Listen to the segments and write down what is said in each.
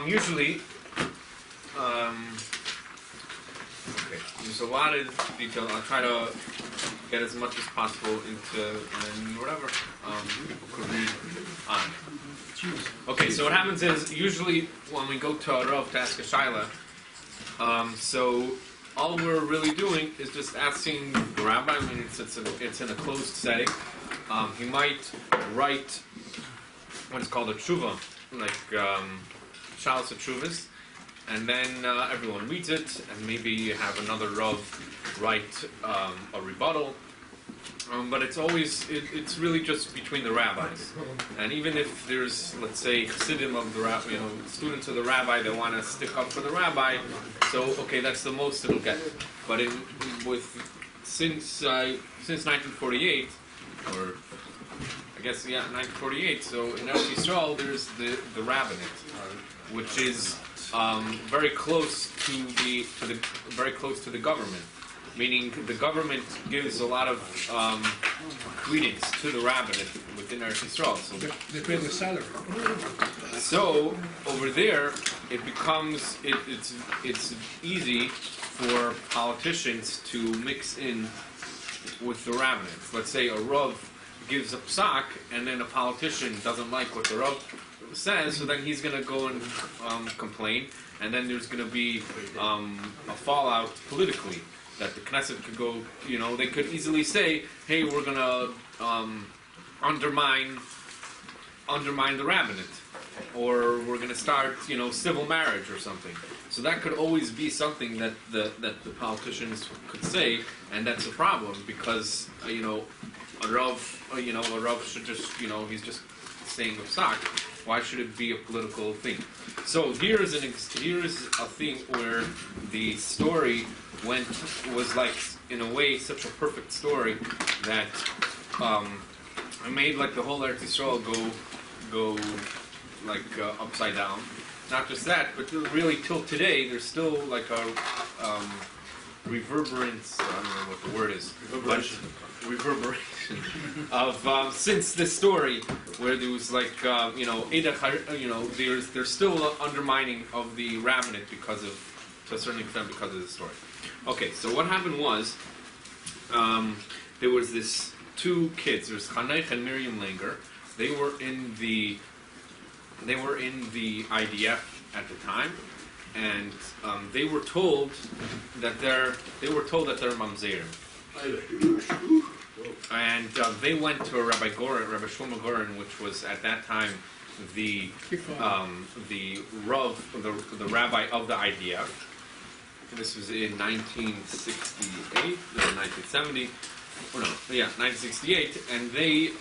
Usually, okay, there's a lot of detail. I'll try to get as much as possible into and whatever people could read on. Okay, so what happens is usually when we go to a Rav to ask a shaila, so all we're really doing is just asking the rabbi. I mean, it's in a closed setting. He might write what is called a tshuva, like shalos tshuvas, and then everyone reads it, and maybe you have another Rav write a rebuttal. But it's always, it's really just between the rabbis. And even if there's, let's say, chassidim of the rabbi, students of the rabbi that want to stick up for the rabbi, so, okay, that's the most it'll get. But since 1948, or I guess, 1948, so in Eretz Yisrael, there's the rabbinate, which is very close to the government. Meaning the government gives a lot of credence to the rabbinate within Eretz Yisrael. So they pay the salary. So over there, it becomes it's easy for politicians to mix in with the rabbinate. Let's say a Rav gives a psak, and then a politician doesn't like what the Rav says, so then he's going to go and complain, and then there's going to be a fallout politically. That the Knesset could go, they could easily say, hey, we're going to undermine the rabbinate, or we're going to start, civil marriage or something. So that could always be something that the politicians could say, and that's a problem because, a Rav should just, he's just saying a psak. Why should it be a political thing? So here's a thing where the story was like, in a way, such a perfect story that it made like the whole Eretz Yisrael go like upside down. Not just that, but really till today, there's still like a reverberance. I don't know what the word is. Reverberation of since this story where there was like there's still an undermining of the rabbinate to a certain extent because of this story. Okay, so what happened was there was this two kids. There's Chanech and Miriam Langer. They were in the IDF at the time, and they were told that they're mamzerim. And they went to Rabbi Shlomo Goren, which was at that time the rabbi of the IDF. This was in 1968 or 1970. 1968, and they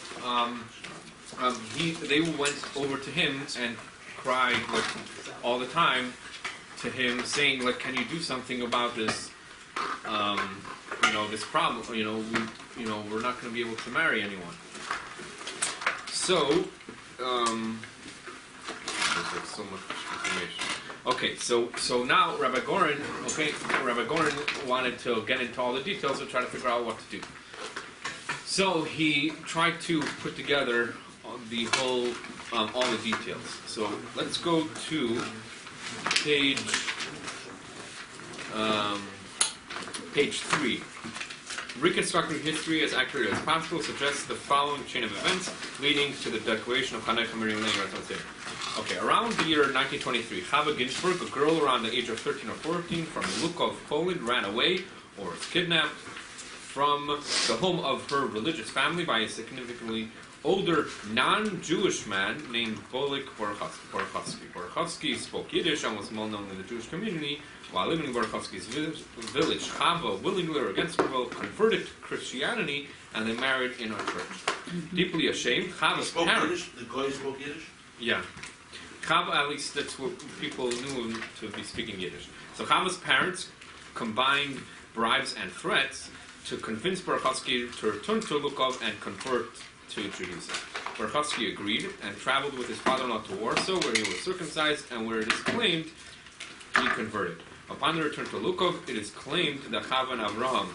went over to him and cried like all the time to him, saying like, "Can you do something about this? This problem. We're not going to be able to marry anyone." So, there's like so much information. Okay, so now Rabbi Goren wanted to get into all the details and try to figure out what to do. So he tried to put together the whole, all the details. So let's go to page 3. Reconstructing history as accurately as possible suggests the following chain of events leading to the declaration of Chanech Miriam Langer. Okay, around the year 1923, Chava Ginsburg, a girl around the age of 13 or 14 from Lukov, Poland, ran away or was kidnapped from the home of her religious family by a significantly older non-Jewish man named Folik Borachowski. Borachowski spoke Yiddish and was well known in the Jewish community. While living in Borachowski's village, Chava, willingly or against her will, converted to Christianity, and they married in a church. Deeply ashamed, Chava's parents... The guy spoke Yiddish? Yeah. Chava, at least that's what people knew him to be speaking Yiddish. So Chava's parents combined bribes and threats to convince Borachowski to return to Lukov and convert to Judaism. Borachowski agreed and traveled with his father-in-law to Warsaw, where he was circumcised and where it is claimed he converted. Upon the return to Lukov, it is claimed that Chava and Avraham,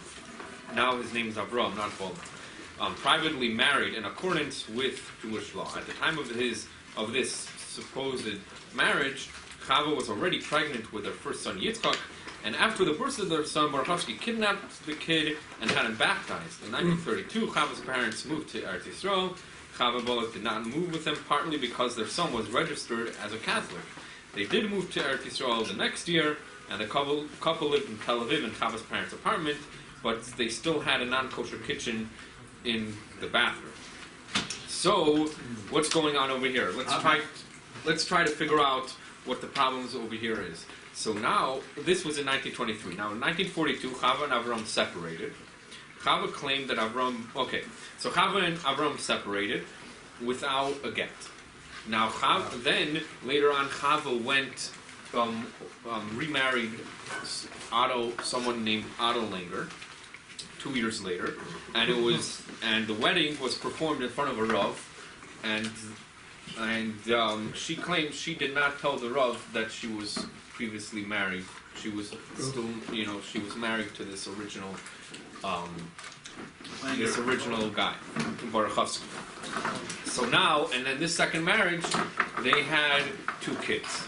now his name is Avraham, not Folik, privately married in accordance with Jewish law. At the time of this supposed marriage, Chava was already pregnant with her first son Yitzchak, and after the birth of their son, Baruchowski kidnapped the kid and had him baptized. In 1932, Chava's parents moved to Eretz Yisrael. Chava Bullock did not move with them, partly because their son was registered as a Catholic. They did move to Eretz Yisrael the next year, and the couple lived in Tel Aviv in Chava's parents' apartment, but they still had a non-kosher kitchen in the bathroom. So, what's going on over here? Let's try to figure out what the problems over here is. So now, this was in 1923. Now, in 1942, Chava and Avram separated. Chava claimed that so Chava and Avram separated without a get. Now, then, later on, Chava went, remarried someone named Otto Langer, 2 years later, and the wedding was performed in front of a Rav, and she claimed she did not tell the Rav that she was previously married. She was still, she was married to this original guy, Baruchowski. So now, and then this second marriage, they had 2 kids.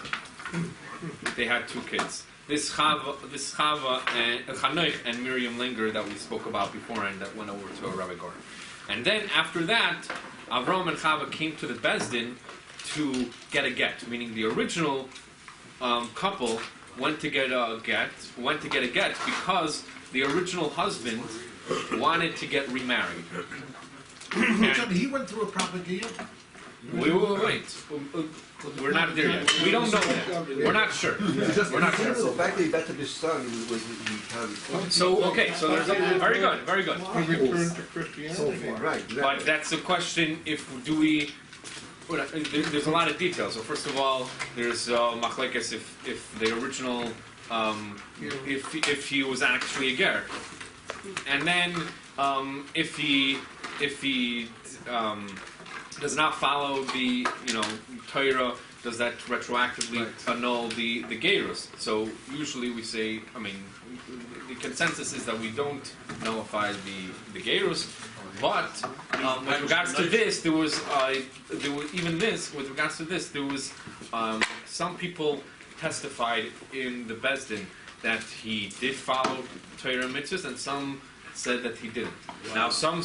This Chava and Chanoich and Miriam Linger that we spoke about before and that went over to Rabbi Gordon. And then after that, Avram and Chava came to the Bezdin to get a get, meaning the original couple went to get a get because the original husband wanted to get remarried. He went through a propaganda. Wait. We're not there yet. We don't know that. We're not sure. We're not sure. The fact that he got to this son was he kind So there's very good. He returned to Christianity. Right. But that's the question. There's a lot of details. So first of all, there's machlekes if the original if he was actually a ger, and then if he does not follow the Torah, does that retroactively annul the gerus? So usually we say, the consensus is that we don't nullify the gerus, but with regards to this, there was some people testified in the Bezdin that he did follow Torah mitzvahs, and some said that he didn't. Now, some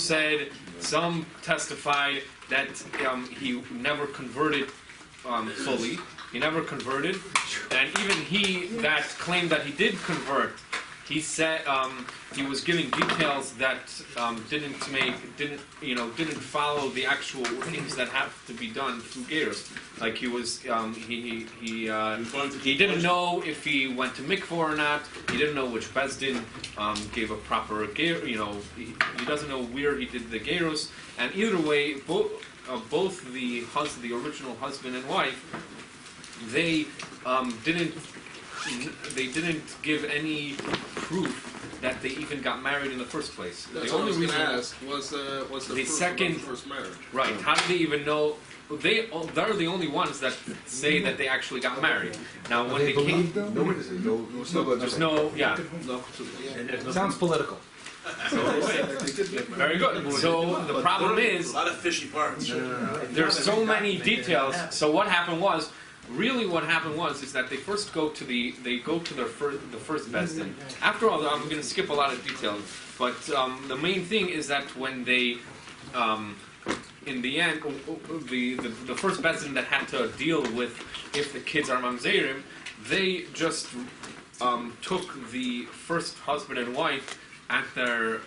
testified that he never converted fully. He never converted, and even he that claimed that he did convert, he said he was giving details that didn't follow the actual things that have to be done through gerus. Like he was he didn't know if he went to mikvah or not. He didn't know which bezdin gave a proper ger. He doesn't know where he did the gerus. And either way, both the original husband and wife, they didn't give any proof that they even got married in the first place. That's the what only I was reason going to ask was the first marriage. Right? How did they even know? They're the only ones that say that they actually got married. Now, when they came, there's no. It sounds political. So, very good. So the problem is a lot of fishy parts. There's so many details. So what happened was is that they first go to the first bezdin. After all, I'm going to skip a lot of details, but the main thing is that when they, in the end, the first bezdin that had to deal with if the kids are mamzerim, they just took the first husband and wife at their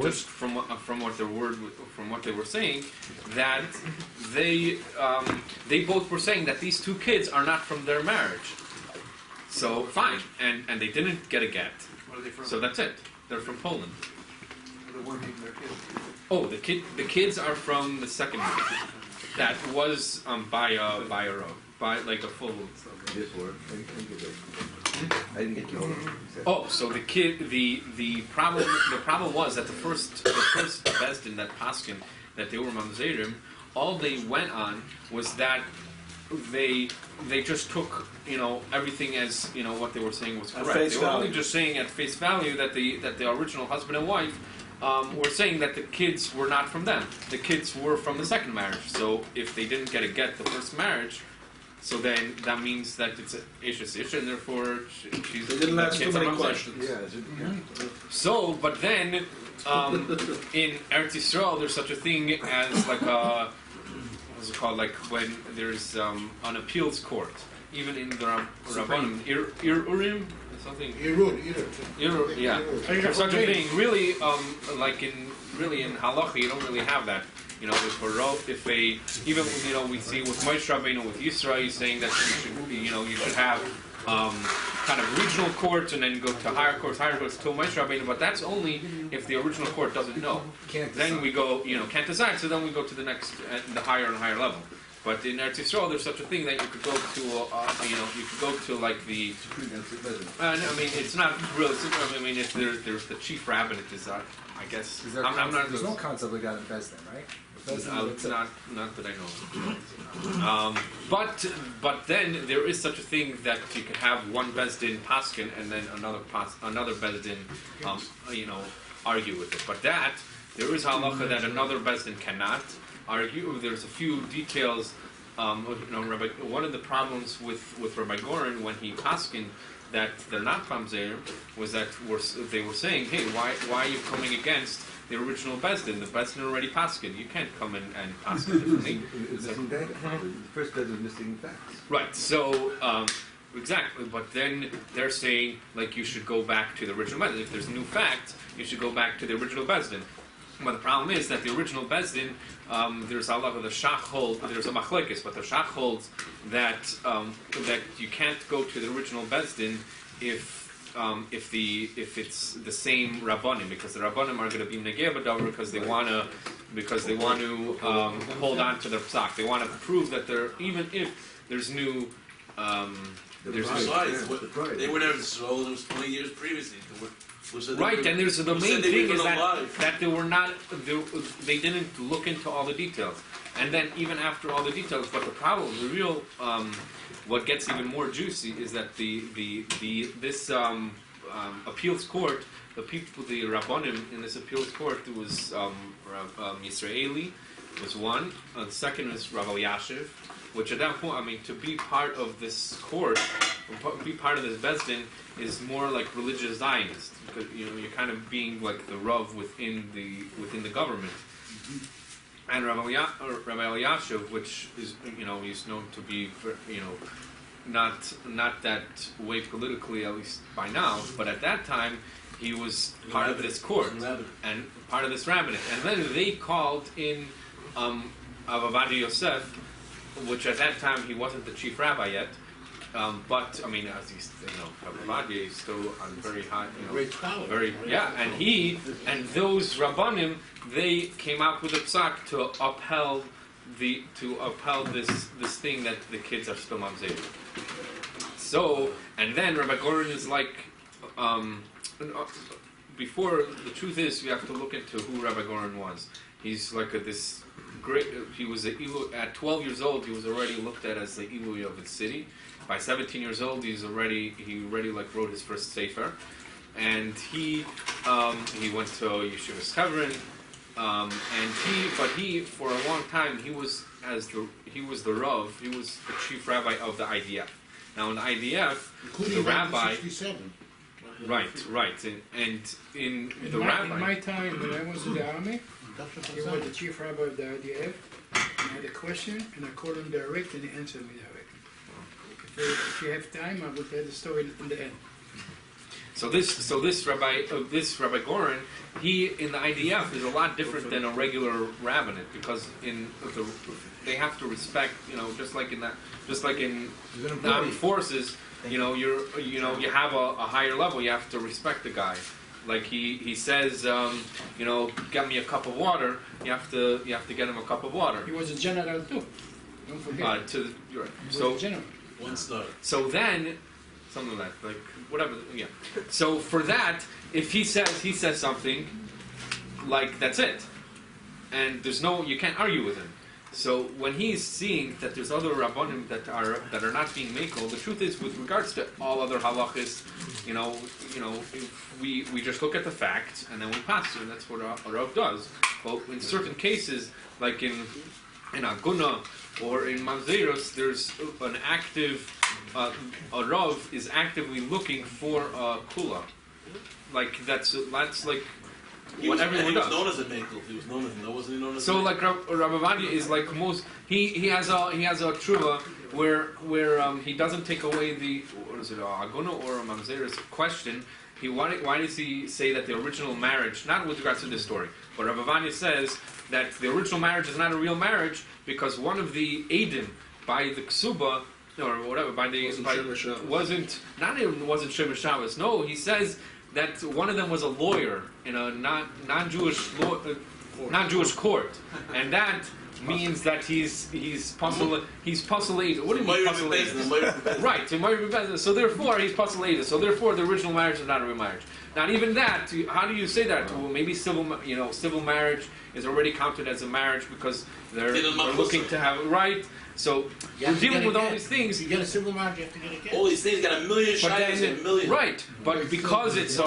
just from what they were saying, that they both were saying that these 2 kids are not from their marriage. So fine, and they didn't get a get. Where are they from? So that's it. They're from Poland. They weren't even their kids. Oh, the kids are from the second marriage. That was by a road, by like a full. I didn't get you. Oh, so the problem was that the first bezdin that paskin that they were mamzerim, all they went on was that they just took everything as what they were saying was correct. They were only just saying at face value that the original husband and wife were saying that the kids were not from them. The kids were from the second marriage. So if they didn't get the first marriage, So then that means that it's Isha, and therefore she's. They didn't ask too kids many are Mamzer. questions. So, but then in Eretz Yisrael, there's such a thing as like a what's it called? Like when there's an appeals court, even in the Rabbanim, Urim, something. Yeah. There's such a thing. Really, like in halacha, you don't really have that. You know, if even we see with Moshe Rabbeinu with Yisrael, he's saying that you should have kind of regional courts and then go to higher courts to Moshe Rabbeinu. But that's only if the original court doesn't know. Then we go, can't decide. So then we go to the next, the higher and higher level. But in Eretz Yisrael, there's such a thing that you could go to, you could go to like the. I mean, it's not really. I mean, if there's the chief rabbinate is, I guess. I'm not. There's no concept like that in Bezdin, right? Not that I know. But then there is such a thing that you can have one Bezdin paskin and then another Bezdin, argue with it. But that there is halacha that another Bezdin cannot argue. There's a few details. One of the problems with Rabbi Goren when he paskin that they're not mamzer was that they were saying, hey, why are you coming against the original Bezdin? The Bezdin already paskin. You can't come in and paskin differently. The first Bezdin missing facts. Right. So exactly. But then they're saying like you should go back to the original Bezdin. If there's new facts, you should go back to the original Bezdin. But the problem is that the original Bezdin, there's a lot of the Shach holds, there's a machlekes, but the Shach holds that that you can't go to the original Bezdin if it's the same Rabbanim, because the Rabbanim are going to be negeh b'davar because they want to hold on to their psak. They want to prove that even if there's new. Besides, they were never sold. It was 20 years previously. Right, and there's the main thing is that they were not. They didn't look into all the details, and then even after all the details. But the problem, the real, what gets even more juicy is that this appeals court, the Rabbanim in this appeals court, there was Yisraeli was one. The second was Rabbi Yashiv, which at that point, I mean, to be part of this court, be part of this Bezdin is more like religious Zionist, because you're kind of being like the Rav within the government. And Rabbi Yashiv, which is he's known to be not that way politically, at least by now, but at that time he was part of this court and part of this rabbinate. And then they called in Avadi Yosef, which at that time he wasn't the chief rabbi yet, but I mean, as he's Avadi is still on very high, great scholar. And those rabbanim, they came out with a psak to upheld this thing that the kids are still mamzer. So, and then Rabbi Goren is like, before, the truth is we have to look into who Rabbi Goren was. He's like this great. He was at 12 years old. He was already looked at as the Ilui of the city. By 17 years old, he already like wrote his first sefer, and he went to Yeshiva Chevron, but he for a long time he was the Rav. He was the chief rabbi of the IDF. Now in the IDF, the rabbi. 1967. Right, and in the rabbi. In my time, when I was in the army, he was the chief rabbi of the IDF. I had a question, and I called him direct, and he answered me direct. If you have time, I will tell the story in the end. So this Rabbi Goren, he in the IDF is a lot different than a regular rabbinate, because they have to respect, just like in the armed forces, you have a higher level. You have to respect the guy. Like he says, get me a cup of water. You have to get him a cup of water. He was a general too. Don't forget. You're right. He was a general. One star. So then, something like that, like whatever, yeah. So for that, if he says something, like that's it, and you can't argue with him. So when he's seeing that there's other rabbanim that are not being makel, the truth is, with regards to all other halachas, we just look at the facts and then we pass it, and that's what a Rav does. But in certain cases, like in Aguna, or in Mamzerus, there's an active, a Rav is actively looking for a Kula. Like, that's like what everyone does. He was known as a Mekel. He was known as, wasn't he known as So like Rabbi Vadia is like most, he has a tshuva where he doesn't take away the, what is it, Aguna or a Mamzerus question. Why does he say that the original marriage, not with regards to this story, but Rabbi Vadia says that the original marriage is not a real marriage because one of the Eidim by the Ksuba, or whatever, wasn't Shemer Shabbos. No, he says that one of them was a lawyer in a non-Jewish court, and that means that he's postulated. What do you mean postulated? Right, so therefore he's postulated. So therefore the original marriage is not a real marriage. Not even that. How do you say that? Well, maybe civil marriage is already counted as a marriage because they're looking to have it right. So we're dealing with all these things. You get a civil marriage, you have to get a get. all these things got a million shots, a million. Right, but because it's a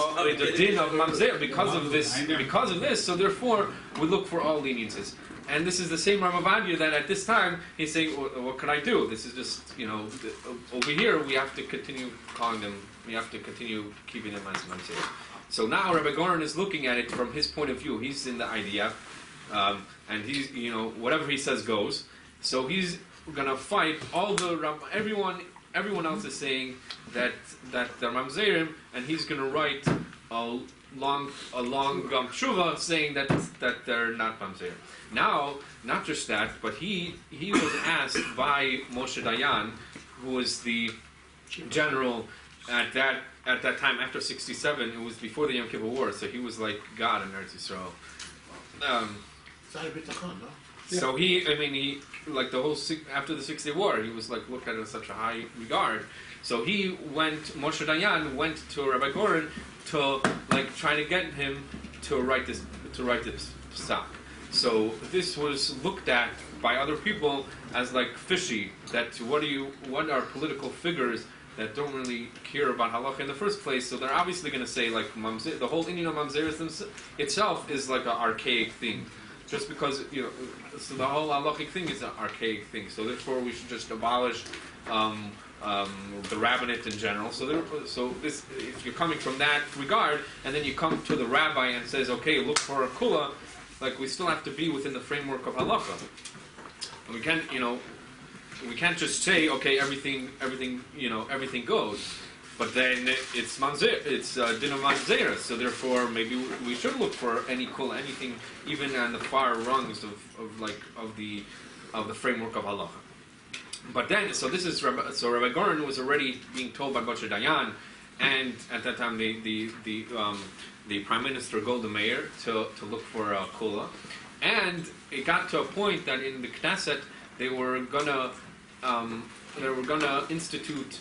din of mamzer, because of this, so therefore we look for all leniences. And this is the same Rabbi Vadia that at this time he's saying, what can I do? This is just, over here we have to continue calling them, we have to continue keeping them as mamzer. So now Rabbi Goren is looking at it from his point of view. He's in the IDF, and he's, whatever he says goes. So he's gonna fight all the everyone else is saying that they're mamzerim, and he's gonna write a long tshuva saying that they're not mamzerim. Now, not just that, but he was asked by Moshe Dayan, who was the general at that time after 67. It was before the Yom Kippur War, so he was like God in Eretz Yisrael. So he, like the whole, after the 6-Day War, he was like looked at in such a high regard. So Moshe Dayan went to Rabbi Goren to like try to get him to write this psak. So this was looked at by other people as like fishy. That what are political figures that don't really care about halacha in the first place? So they're obviously going to say like mamzer, the whole Indian of mamzeris itself is like an archaic thing. Just because, so the whole halachic thing is an archaic thing. So therefore we should just abolish the rabbinate in general. So this, if you're coming from that regard, and then you come to the rabbi and says, okay, look for a kula, like we still have to be within the framework of halacha. And we can't just say, okay, everything goes. But then it's mamzer, it's din of mamzer, so therefore maybe we should look for any kula, anything, even on the far rungs of the framework of halacha. But then, so Rabbi Goren was already being told by Moshe Dayan, and at that time the Prime Minister Golda Meir to look for a kula, and it got to a point that in the Knesset they were gonna institute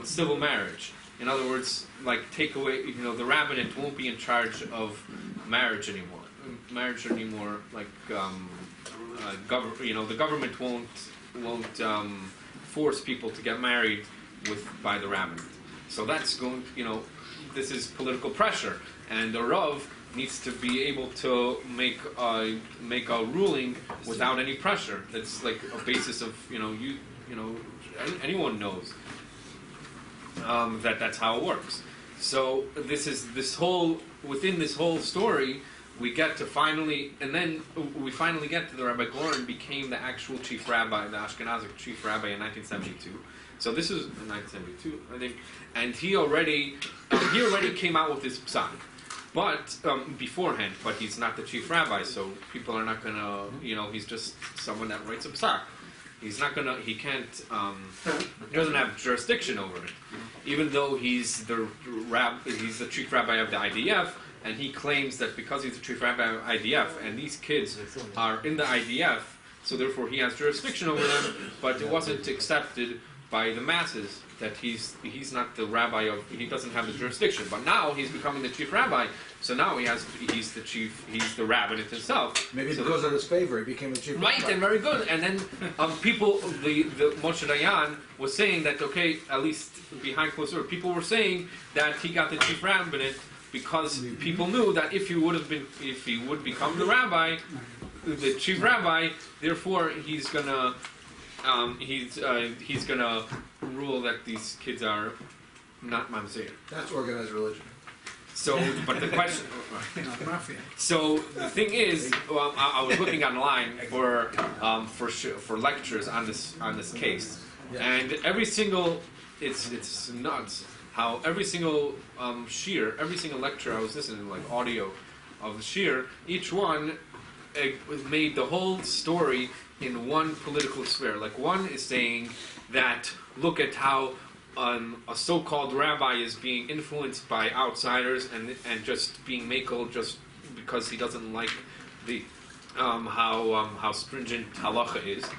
civil marriage. In other words, like take away, the rabbinate won't be in charge of marriage anymore. Like the government won't force people to get married by the rabbinate. So that's going, this is political pressure, and the Rav needs to be able to make a ruling without any pressure. That's like a basis of anyone knows that's how it works. So within this whole story, we get to finally get to the Rabbi Goren became the actual chief rabbi, the Ashkenazic chief rabbi in 1972. So this is in 1972, I think, and he already came out with this psak. But beforehand, but he's not the chief rabbi, so people are not gonna, he's just someone that writes a psak. He doesn't have jurisdiction over it, even though he's the chief rabbi of the IDF, and he claims that because he's the chief rabbi of IDF, and these kids are in the IDF, so therefore he has jurisdiction over them, but it wasn't accepted by the masses that he's not the rabbi he doesn't have the jurisdiction. But now he's becoming the chief rabbi, so now he's the rabbinate himself. Maybe because of his favor, he became the chief rabbi. Right, and very good. And then the Moshe Dayan was saying that, okay, at least behind closed doors, people were saying that he got the chief rabbinate because people knew that if he would become the rabbi, the chief rabbi, therefore he's gonna he's gonna rule that these kids are not mamzer. That's organized religion. So, but the question. Mafia. So the thing is, I was looking online for lectures on this case, and every single it's nuts how every single shiur, every single lecture I was listening to, like audio of the shiur, each one made the whole story in one political sphere. Like one is saying that look at how a so-called rabbi is being influenced by outsiders and just being makel just because he doesn't like the how stringent halacha is,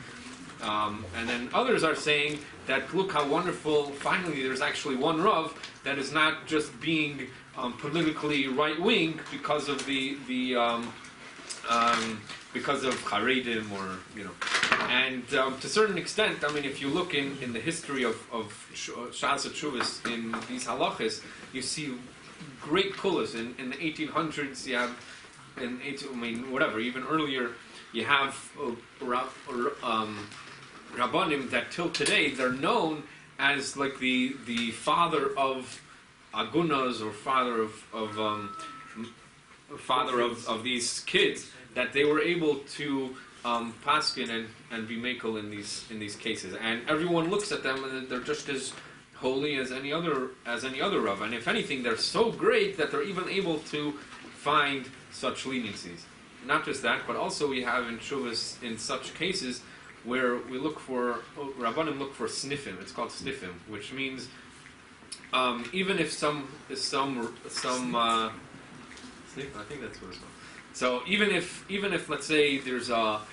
and then others are saying that look how wonderful. Finally, there's actually one rav that is not just being politically right-wing because of because of Haredim or and to a certain extent, I mean, if you look in the history of Shas Tshuvas in these halachas, you see great pullahs. In the 1800s, you have, even earlier, you have Rabbanim that till today they're known as like the father of agunas or father of these kids, that they were able to paskin and be makel in these cases, and everyone looks at them and they're just as holy as any other rav, and if anything, they're so great that they're even able to find such leniencies. Not just that, but also we have in Shuvas in such cases where we look for Rabbanim look for sniffim. It's called sniffim, which means even if some sniff, I think that's what it's called. So even if let's say there's let's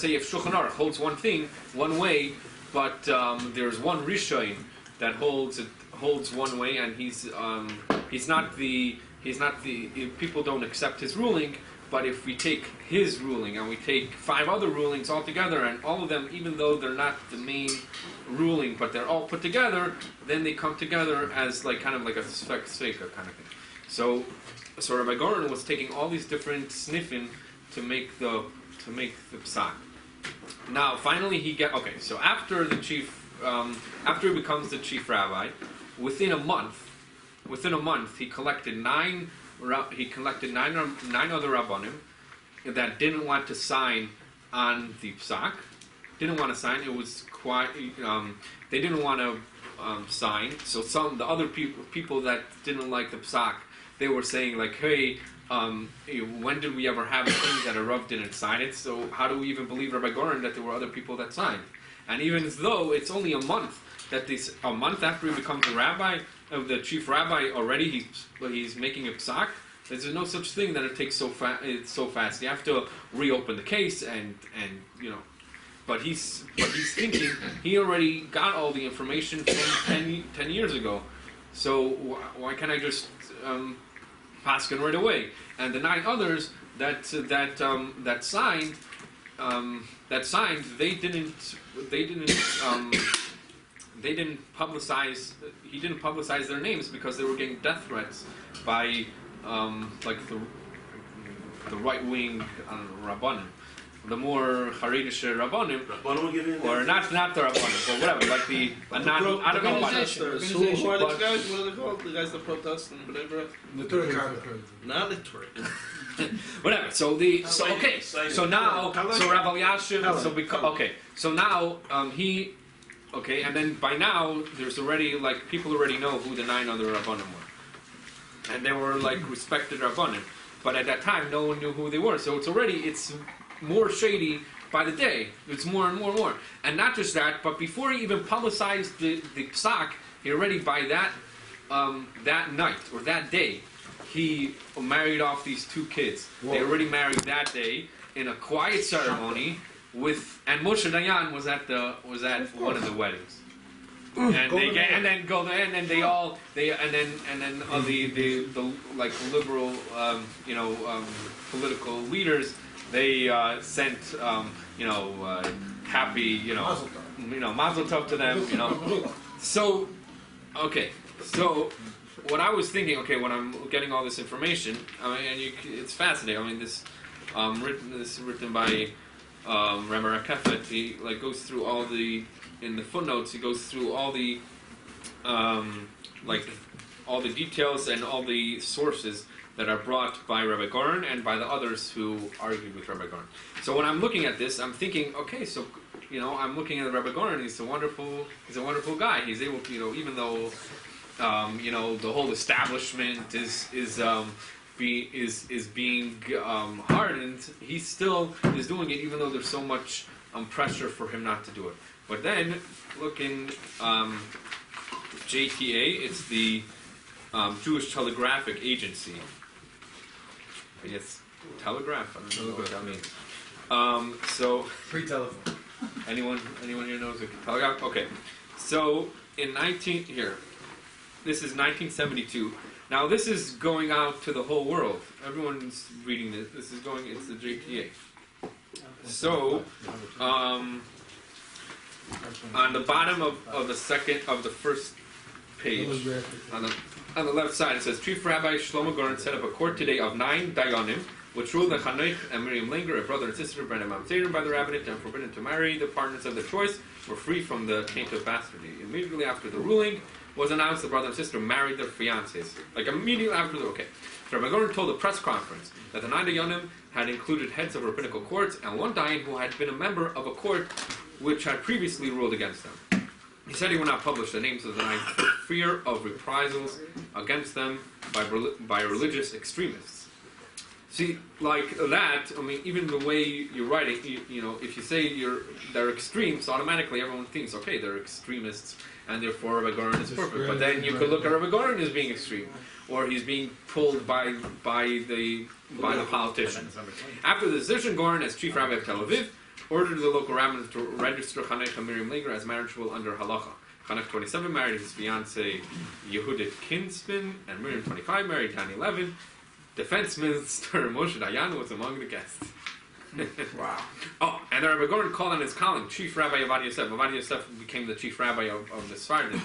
say if Shulchan Aruch holds one thing one way, but there's one Rishoin that holds one way, and he's not the people don't accept his ruling. But if we take his ruling and we take 5 other rulings all together, and all of them, even though they're not the main ruling, but they're all put together, then they come together as like kind of like a sveka kind of thing. So Rabbi Goren was taking all these different sniffin to make the psak. Now finally so after the chief after he becomes the chief rabbi, within a month he collected nine other rabbanim that didn't want to sign on the psak. Didn't want to sign. It was quite. They didn't want to sign. So the other people that didn't like the psak, they were saying like, hey, when did we ever have a thing that a rav didn't sign it? So how do we even believe Rabbi Goren that there were other people that signed? And even though it's only a month after he becomes the rabbi, the chief rabbi, already he's making a psak. There's no such thing that it takes so fast. You have to reopen the case and But he's thinking he already got all the information from 10 years ago. So why can't I just paskin right away? And the 9 others that signed, they didn't publicize. He didn't publicize their names because they were getting death threats by like the right wing rabbanim, the more Haredish rabbanim, or not the rabbanim, but whatever, like I don't know what. Who are these guys? What are they called? The guys that protest and whatever. The Turk. Not the Turk. Whatever. So now Rav Elyashiv. So now and then by now there's already like people already know who the 9 other rabbanim were, and they were like respected rabbanim. But at that time, no one knew who they were. So it's more shady by the day. It's more and more and more. And not just that, but before he even publicized the psak, he already by that night or that day, he married off these 2 kids. Whoa. They already married that day in a quiet ceremony and Moshe Dayan was at one of the weddings. And then the like liberal political leaders, they sent happy mazel tov to them, So what I was thinking, when I'm getting all this information, it's fascinating. This written by Rabbi Rakefet, he like goes through all the in the footnotes. He goes through all the like all the details and all the sources that are brought by Rabbi Goren and by the others who argued with Rabbi Goren. So when I'm looking at this, I'm thinking, okay, so I'm looking at Rabbi Goren. He's a wonderful guy. He's able to, even though the whole establishment is being hardened, he still is doing it, even though there's so much pressure for him not to do it. But then look in JTA. It's the Jewish Telegraphic Agency. I guess telegraph. I don't know what that means. So Free telephone. anyone here knows a telegraph? Okay. So in this is 1972. Now this is going out to the whole world. Everyone's reading this. This is going. It's the JTA. So on the bottom of the first page, on the left side, it says, Chief Rabbi Shlomo Goren set up a court today of 9 dayanim, which ruled that Chanoich and Miriam Langer, a brother and sister, Brennan Mamzerim by the rabbinate, and forbidden to marry the partners of their choice, were free from the taint of bastardy. Immediately after the ruling was announced, the brother and sister married their fiancés. Like immediately after okay. So Rabbi Goren told a press conference that the 9 dayanim had included heads of rabbinical courts and one dayan who had been a member of a court which had previously ruled against them. He said he would not publish the names of the 9 for fear of reprisals against them by religious extremists. See, like that, I mean, even the way you're writing, if you say they're extremes, automatically everyone thinks, okay, they're extremists, and therefore Rabbi Goren is perfect. But then you could look at Rabbi Goren as being extreme, or he's being pulled by the politicians. After the decision, Goren, as chief rabbi of Tel Aviv, ordered the local rabbinate to register Chanech and Miriam Langer as marriageable under halacha. Chanech 27 married his fiancée Yehudit Kinspin, and Miriam 25 married Tani Levin. Defense Minister Moshe Dayan was among the guests. Wow. Oh, and the Rabbi Goren called on his colleague, Chief Rabbi Avad Yosef. Avad Yosef became the chief rabbi of the Sfardim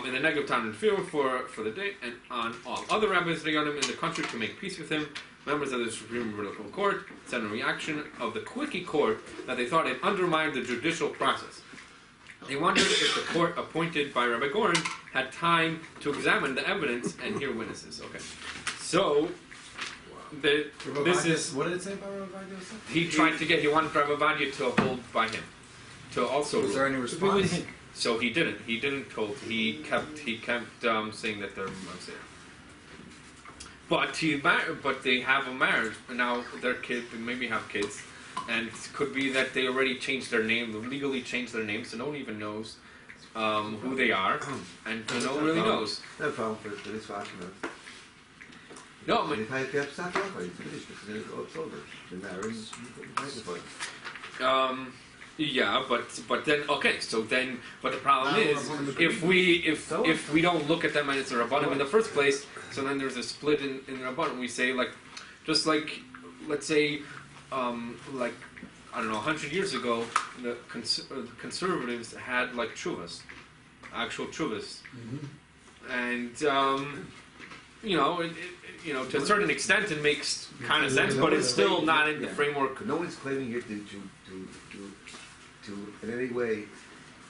in the Negev town and field for the day, and on all other rabbis Dayanim in the country to make peace with him. Members of the Supreme Rabbinical Court said in reaction of the quickie court that they thought it undermined the judicial process. They wondered if the court appointed by Rabbi Goren had time to examine the evidence and hear witnesses. Okay, so this is what did it say about Rabbi Yosef? he wanted Rabbi Vadia to hold by him, to also. Was there any response? So he didn't. He kept saying that they're Moshe. But they have a marriage, and now their kid, they maybe have kids, and it could be that they already changed their name, legally changed their name, so no one even knows who they are, and no one really knows. No problem for this fashion. No, but If I have stopped off, it's finished. It's over. They're married. yeah, but then okay, so then, but the problem is if we don't look at them as a rabbanim in the first place, so then there's a split in the rabbanim. We say just like let's say like I don't know 100 years ago, the conservatives had like chuvas, actual chuvas, and to a certain extent it makes kind of sense, but it's still not in the framework. No one's claiming here to in any way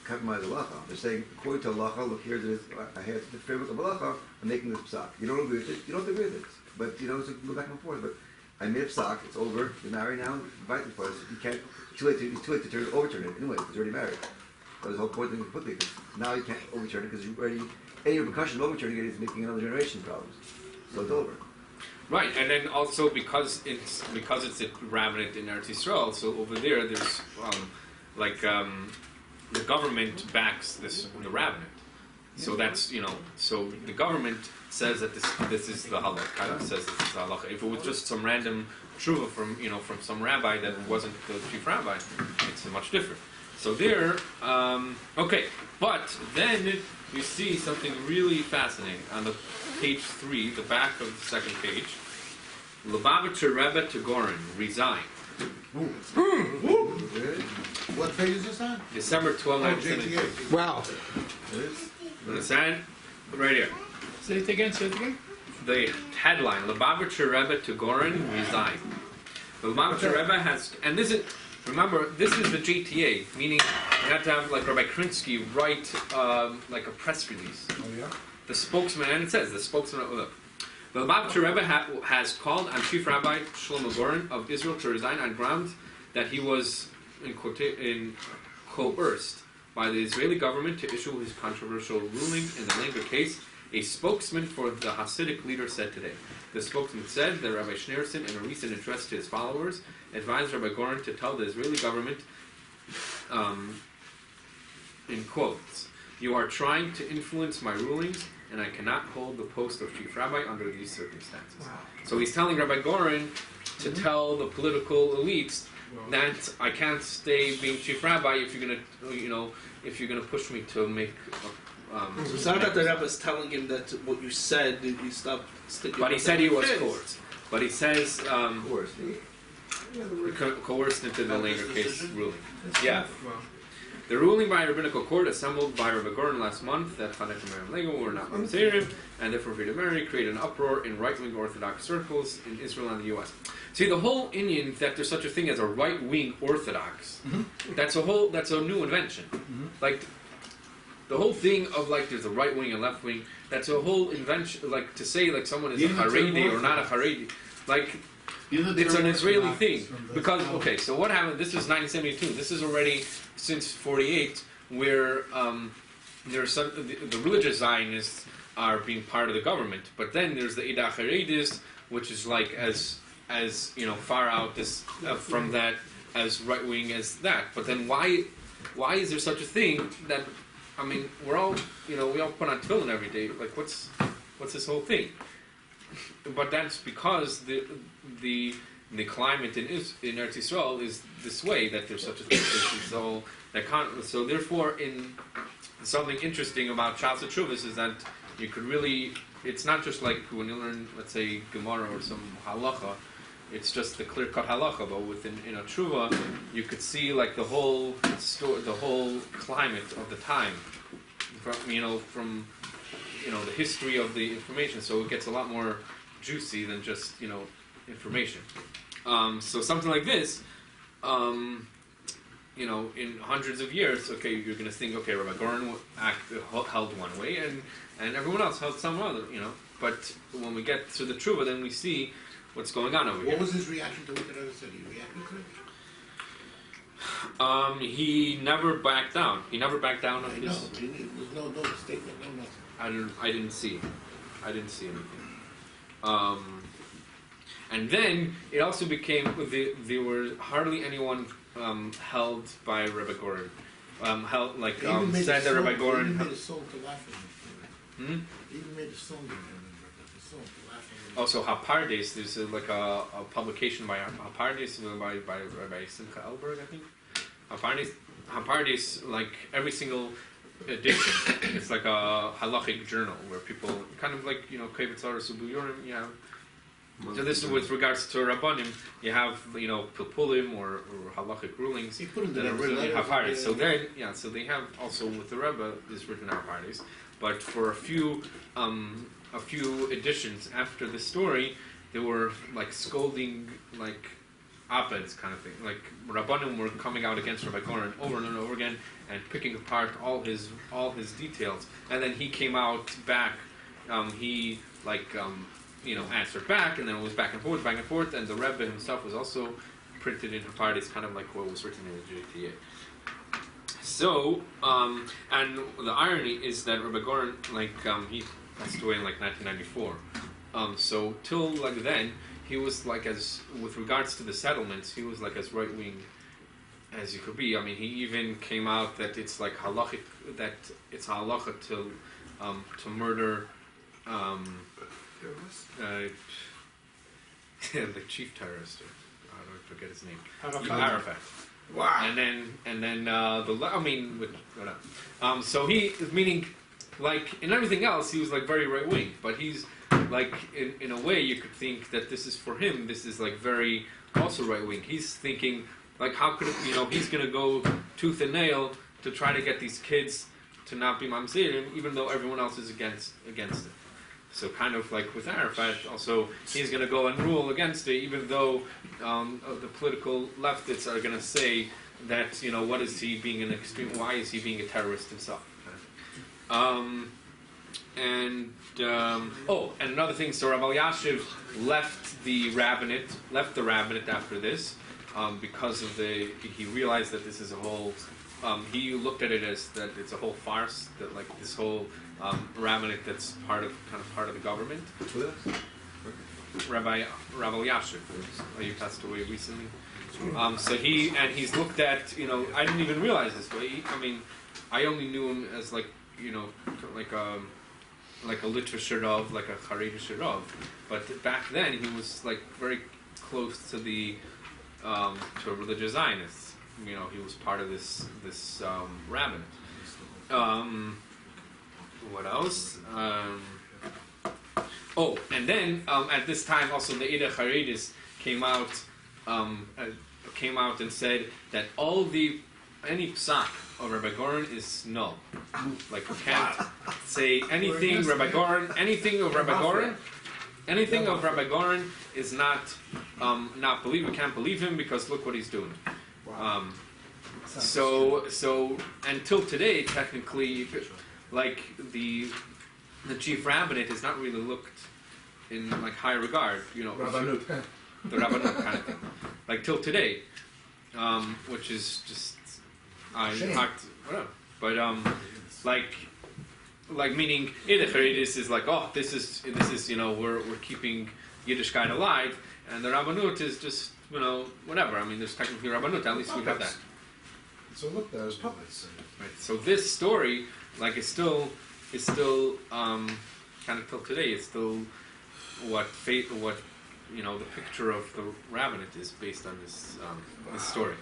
compromise halacha. They're saying, according to halacha, look, here's this, I have the framework of halacha, I'm making this psak. You don't agree with it, you don't agree with it. But, so go back and forth. But I made a psak, it's over, you're married now, invite me for it. You can't, it's too late to overturn it. Anyway, it's already married. That was the whole point of it completely, because now you can't overturn it, because you already, any repercussion of overturning it is making another generation problems. So it's over. Right, and then also because it's a rabbinate in Eretz Yisrael, so over there there's the government backs the rabbinate. So that's so the government says that this is the halakha. Kind of says this is the halakha. If it was just some random tshuva from some rabbi that wasn't the chief rabbi, it's much different. So there, okay, but then you see something really fascinating on the page 3, the back of the second page. Lubavitcher Rebbe to Goren resigned. What page is this on? December 12, 1972. Wow. Understand? Right here. Say it again. The headline: Lubavitcher Rebbe to Goren resigned. The Lubavitcher Rebbe has, and this is remember, this is the JTA, meaning you have to have like Rabbi Krinsky write like a press release. Oh, yeah? The spokesman, and it says the spokesman. The Lubavitcher Rebbe has called on Chief Rabbi Shlomo Goren of Israel to resign on grounds that he was coerced by the Israeli government to issue his controversial ruling in the Langer case. A spokesman for the Hasidic leader said today. The spokesman said that Rabbi Schneerson, in a recent address to his followers, advised Rabbi Goren to tell the Israeli government, in quotes, "You are trying to influence my rulings, and I cannot hold the post of chief rabbi under these circumstances." Wow. So he's telling Rabbi Goren to tell the political elites that I can't stay being chief rabbi if you're gonna push me to make. So it's not that the Rebbe is telling him that what you said, you stopped sticking. But he with said the he was kids. coerced. But he says Coerced. coerced into the later case ruling. Yeah. Wow. The ruling by a rabbinical court assembled by Rabbi Goren last month that Chanech and Miriam Lego were not Mamzerim and therefore free to marry created an uproar in right-wing Orthodox circles in Israel and the U.S. See, the whole Indian that there's such a thing as a right-wing Orthodox, that's a new invention. Like, the whole thing of like there's a right wing and left wing, that's a whole invention. Like to say like someone is a Haredi or not a Haredi, like it's an Israeli thing. Because okay, so what happened? This is 1972. This is already since 48, where there's some the religious Zionists are being part of the government, but then there's the Ida Haredis, which is like as far out as from that as right wing as that. But then why is there such a thing that? I mean, we all put on tefillin every day. Like, what's this whole thing? But that's because the climate in Eretz Yisrael is this way, that there's such a thing. So therefore, in something interesting about Shas Teshuvos is that you could really. It's not just like when you learn, let's say, Gemara or some halacha. It's just the clear-cut halacha, but in a tshuva, you could see like the whole climate of the time, from the history of the information. So it gets a lot more juicy than just information. So something like this, in hundreds of years, okay, you're going to think, okay, Rabbi Goren held one way, and everyone else held some other, But when we get to the tshuva, then we see what's going on over here. What was his reaction to what the other said? He reacted to it? He never backed down. He never backed down on No, his. there was no statement, no nothing. I didn't see anything. And then it also became there were hardly anyone held by Rabbi Goren. Said that Rabbi Goren. He made a song to laugh at him. He even made a song to him. Also, Hapardes, there's a publication by Hapardes by Rabbi Simcha Elberg, I think. Hapardes, like every single edition, it's like a halachic journal where people kind of like Kevitz or Subu Yorim. You have. So this is with regards to Rabbanim. You have Pilpulim or halachic rulings He put in that the are red written in letters. Hapardes. So then, so they have also with the Rebbe is written in Hapardes, but for a few editions after the story, they were like scolding, like op-eds kind of thing. Like Rabbanim were coming out against Rabbi Goren over and over again and picking apart all his details. And then he came out back. He answered back, and then it was back and forth. And the Rebbe himself was also printed in Hapardes, kind of like what was written in the JTA. So, and the irony is that Rabbi Goren, he passed away in 1994. So till then, he was with regards to the settlements, he was as right wing as you could be. I mean, he even came out that it's halachic, that it's halacha to murder the chief terrorist. I don't forget his name. Arafat. Wow. And then so he is meaning in everything else he was very right wing, but he's in a way you could think that this is for him. This is very also right wing. He's thinking how could it, he's going to go tooth and nail to try to get these kids to not be mamzerim, even though everyone else is against it. So kind of like with Arafat, also he's going to go and rule against it, even though the political leftists are going to say that, what is he being an extreme? Why is he being a terrorist himself? And another thing. So Rabbi Yashiv left the rabbinate after this because of he realized that this is a whole. He looked at it as that it's a whole farce. That like this whole rabbinate that's kind of part of the government. Rabbi Yashiv, he passed away recently. So he's looked at. I didn't even realize this, but I only knew him as like a literature of, like a Haredi Rav, but back then he was like very close to the to religious Zionists. He was part of this rabbinate. What else? And then at this time also the Ida Haredis came out and said that any psak of Rabbi Goren is null. Like you can't say anything Rabbi Goren, anything of Rabbi Goren is not believe. We can't believe him because look what he's doing. So until today, technically, like the chief rabbinate is not really looked in like high regard. The Rabbanut kind of thing. Like till today, which is just whatever. But like meaning Ida Haredis is like, oh, this is we're keeping Yiddishkeit alive, and the Rabbanut is just whatever. There's technically Rabbanut. At least we have that. So look, there's puppets. Right. So this story, like, is still kind of till today. It's still what the picture of the rabbinate is based on this story.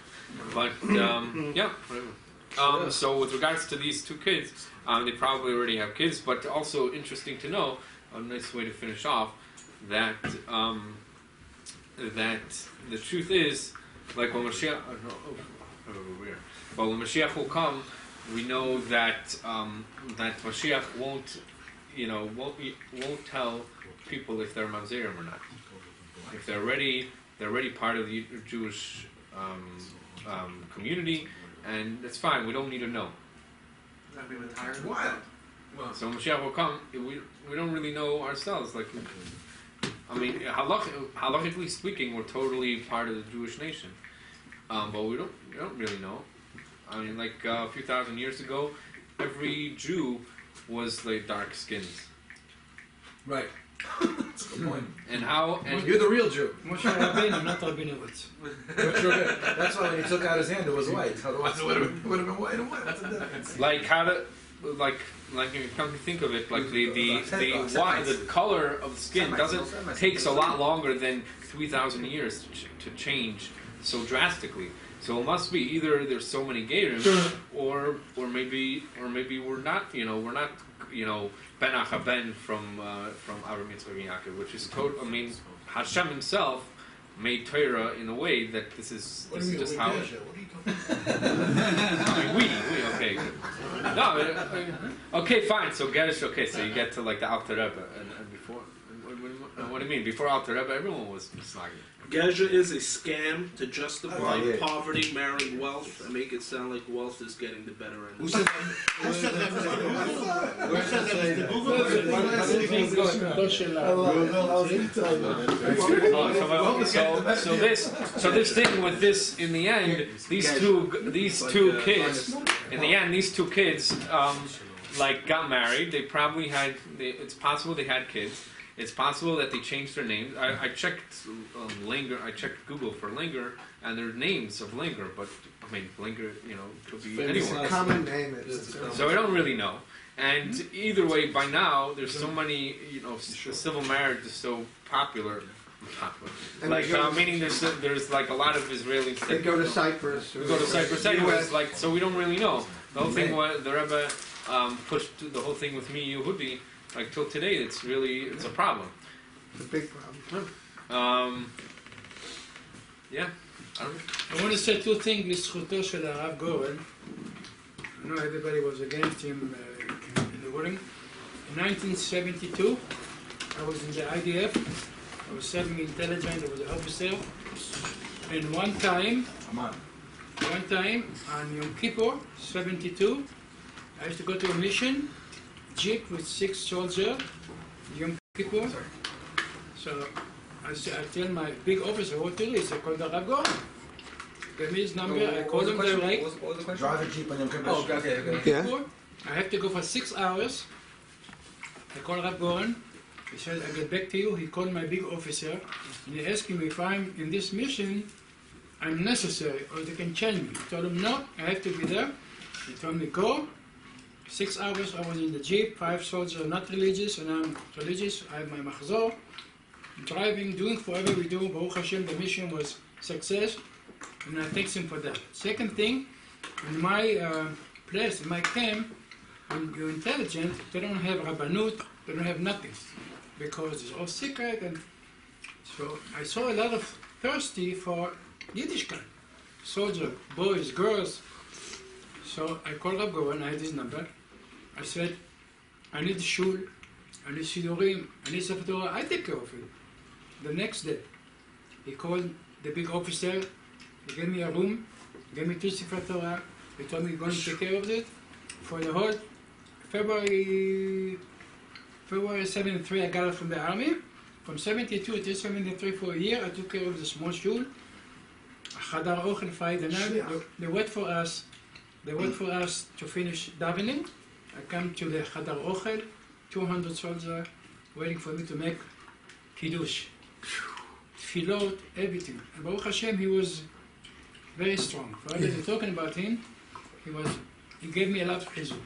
But yeah, whatever. So with regards to these two kids, they probably already have kids. But also interesting to know, a nice way to finish off, that that the truth is, like when Mashiach, when Mashiach will come, we know that that Mashiach won't tell people if they're Mamzerim or not. If they're already part of the Jewish community, and that's fine. We don't need to know. Wild. So when Mashiach will come, we don't really know ourselves. Like, halachically speaking, we're totally part of the Jewish nation, but we don't really know. Like a few thousand years ago, every Jew was like dark skinned. Right. That's a good point. And you're the real Jew. Moshe Rabbeinu, not Rabinowitz. That's why when he took out his hand, it was white. Otherwise, it would have been white and white. What's the difference? Like how to, like if you come to think of it, like the color of the skin takes a lot longer than 3,000 years to change so drastically. So it must be either there's so many Gerim, or maybe we're not Ben Achaben from Avram Yitzchak and Yaakov, which is total. Hashem himself made Torah in a way that this is just how. What are you talking we okay. No, okay, fine. So Gerish, okay. So you get to like the Alter Rebbe, and before. What do you mean? Before Alter Rebbe, everyone was slaggy. Gesha is a scam to justify poverty, marrying wealth, and make it sound like wealth is getting the better end. Who said So this thing with this, in the end, these two kids, like got married. They probably had. It's possible they had kids. It's possible that they changed their names. I checked Langer. I checked Google for Langer, and their names of Langer. But Langer, could be anyone. It's a common name. So we don't really know. And either way, by now there's so many. Civil marriage is so popular. Like meaning there's like a lot of Israelis. They go to Cyprus. We go to Cyprus anyways. Like so, we don't really know. The whole thing was the Rebbe pushed the whole thing with me Yehudi. Like till today, it's a problem. It's a big problem. Yeah. I want to say two things. לזכותו של הרב גורן. I know everybody was against him in the wedding. In 1972, I was in the IDF. I was serving intelligence. I was an officer. And one time on Yom Kippur, 72, I used to go to a mission, jeep with 6 soldiers, Yom Kippur. So I tell my big officer what to do. He said, call the Rabbi. Give me his number. I called him direct. What was the question? Drive a jeep on Yom Kippur. Oh, okay. Yeah. I have to go for 6 hours. I called Rabbi Goren. He said, I'll get back to you. He called my big officer. And he asked me if I'm in this mission, I'm necessary, or they can change me. I told him, no, I have to be there. He told me, go. 6 hours I was in the jeep. 5 soldiers are not religious, and I'm religious. I have my machzor. Driving, doing whatever we do. Baruch Hashem, the mission was success. And I thank him for that. Second thing, in my place, in my camp, when you're intelligent, they don't have rabbanut, they don't have nothing, because it's all secret. And so I saw a lot of thirsty for Yiddishkeit, soldier, boys, girls. So I called Rabbi Goren, I had his number. I said, I need shul, I need sidurim, I need Sefer Torah. I take care of it. The next day, he called the big officer. He gave me a room, gave me 2 Sefer Torah. He told me he's going to take care of it. For the whole February 73, I got it from the army. From 72 to 73 for a year, I took care of the small shul. Chadar Ochel Friday night. They wait for us. They wait for us to finish davening. I come to the Chadar Ochel, 200 soldiers waiting for me to make kiddush, tefillot, everything. And Baruch Hashem, he was very strong. For everything talking about him, he gave me a lot of chizuk.